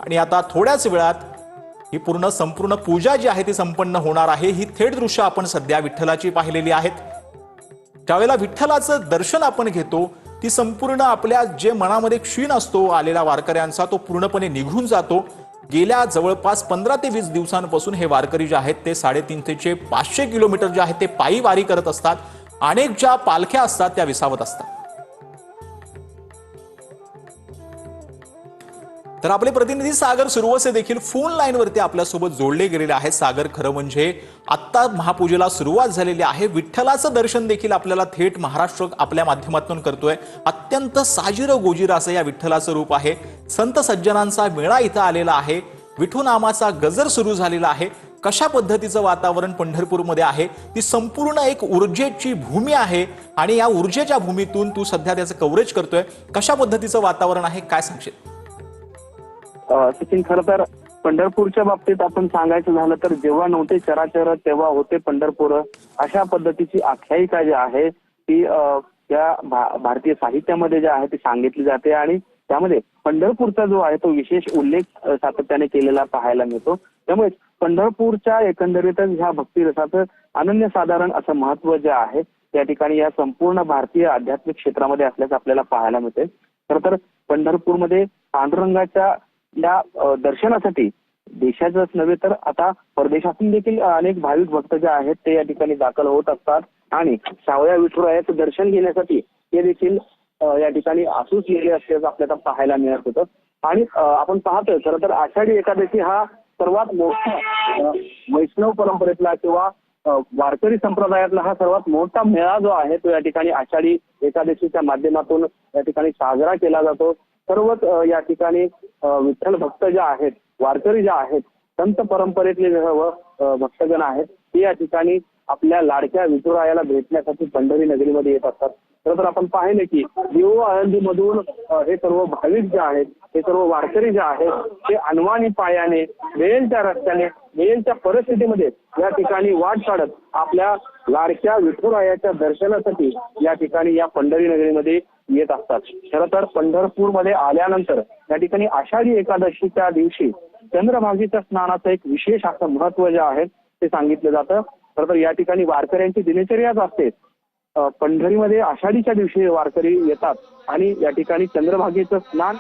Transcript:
आणि आता थोड्याच वेळात ही संपूर्ण पूजा जी आहे ती संपन्न होणार आहे। ही थेट दृश्य आपण सध्या विठ्ठलाची पाहिलेली आहेत। त्यावेळेला विठ्ठलाचं दर्शन आपण घेतो, ती संपूर्ण आपल्या जे मनामध्ये क्षीण असतो आलेल्या वारकऱ्यांचा तो पूर्णपणे निघून जातो। गेल्या जवळपास 15 ते 20 दिवसांपासून हे वारकरी जे आहेत ते 350 ते 500 किलोमीटर जे आहे ते पायी वारी करत असतात। अनेक ज्या पालख्या असतात त्या विसावत असतात। तर आपले प्रतिनिधी सागर सुरवसे देखील फोन लाईनवरती आपल्यासोबत जोडले गेलेले आहेत। सागर, खरं म्हणजे आत्ता महापूजेला सुरुवात झालेली आहे। विठ्ठलाचं दर्शन देखील आपल्याला थेट महाराष्ट्र आपल्या माध्यमातून करतोय। अत्यंत साजिर गोजिर असं या विठ्ठलाचं रूप आहे। संत सज्जनांचा मेळा इथं आलेला आहे। विठू नामाचा गजर सुरू झालेला आहे। कशा पद्धतीचं वातावरण पंढरपूरमध्ये आहे, ती संपूर्ण एक ऊर्जेची भूमी आहे आणि या ऊर्जेच्या भूमीतून तू सध्या त्याचं कव्हरेज करतोय। कशा पद्धतीचं वातावरण आहे, काय सांगशील? सचिन, खरं तर पंढरपूरच्या बाबतीत आपण सांगायचं झालं तर जेव्हा नव्हते चराचर तेव्हा होते पंढरपूर, अशा पद्धतीची आख्यायिका जी आहे ती त्या भारतीय साहित्यामध्ये जे आहे ती सांगितली जाते आणि त्यामध्ये पंढरपूरचा जो आहे तो विशेष उल्लेख सातत्याने केलेला पाहायला मिळतो। त्यामुळे पंढरपूरच्या एकंदरीतच ह्या भक्तिरसाचं अनन्यसाधारण असं महत्व जे आहे त्या ठिकाणी या संपूर्ण भारतीय आध्यात्मिक क्षेत्रामध्ये असल्याचं आपल्याला पाहायला मिळते। खरं तर पंढरपूरमध्ये पांडुरंगाच्या या दर्शनासाठी देशाचंच नव्हे तर आता परदेशातून देखील अनेक भाविक भक्त जे आहेत ते या ठिकाणी दाखल होत असतात आणि सावळ्या विठुरायाचं दर्शन घेण्यासाठी ते देखील या ठिकाणी आसूस गेले असल्याचं आपल्याला पाहायला मिळत होतं। आणि आपण पाहतोय खरं तर आषाढी एकादशी हा सर्वात मोठा वैष्णव परंपरेतला किंवा वारकरी संप्रदायातला हा सर्वात मोठा मेळा जो आहे तो या ठिकाणी आषाढी एकादशीच्या माध्यमातून या ठिकाणी साजरा केला जातो। सर्वच या ठिकाणी विठ्ठल भक्त जे आहेत, वारकरी जे आहेत, संत परंपरेतले सर्व भक्तगण आहेत ते या ठिकाणी आपल्या लाडक्या विठुरायाला भेटण्यासाठी पंढरी नगरीमध्ये येत असतात। खरं तर आपण पाहिले की देऊ आळंदीमधून हे सर्व भाविक जे आहेत, हे सर्व वारकरी जे आहेत ते अनवाणी पायाने वेळेच्या रस्त्याने वेळेच्या परिस्थितीमध्ये या ठिकाणी वाट काढत आपल्या लाडक्या विठुरायाच्या दर्शनासाठी या ठिकाणी या पंढरी नगरीमध्ये येत असतात। खरं तर पंढरपूरमध्ये आल्यानंतर या ठिकाणी आषाढी एकादशीच्या दिवशी चंद्रभागेच्या स्नानाचं एक विशेष असं महत्व जे आहे ते सांगितलं जातं। खरं तर या ठिकाणी वारकऱ्यांची दिनचर्याच असते। पंढरीमध्ये आषाढीच्या दिवशी वारकरी येतात आणि या ठिकाणी चंद्रभागेचं स्नान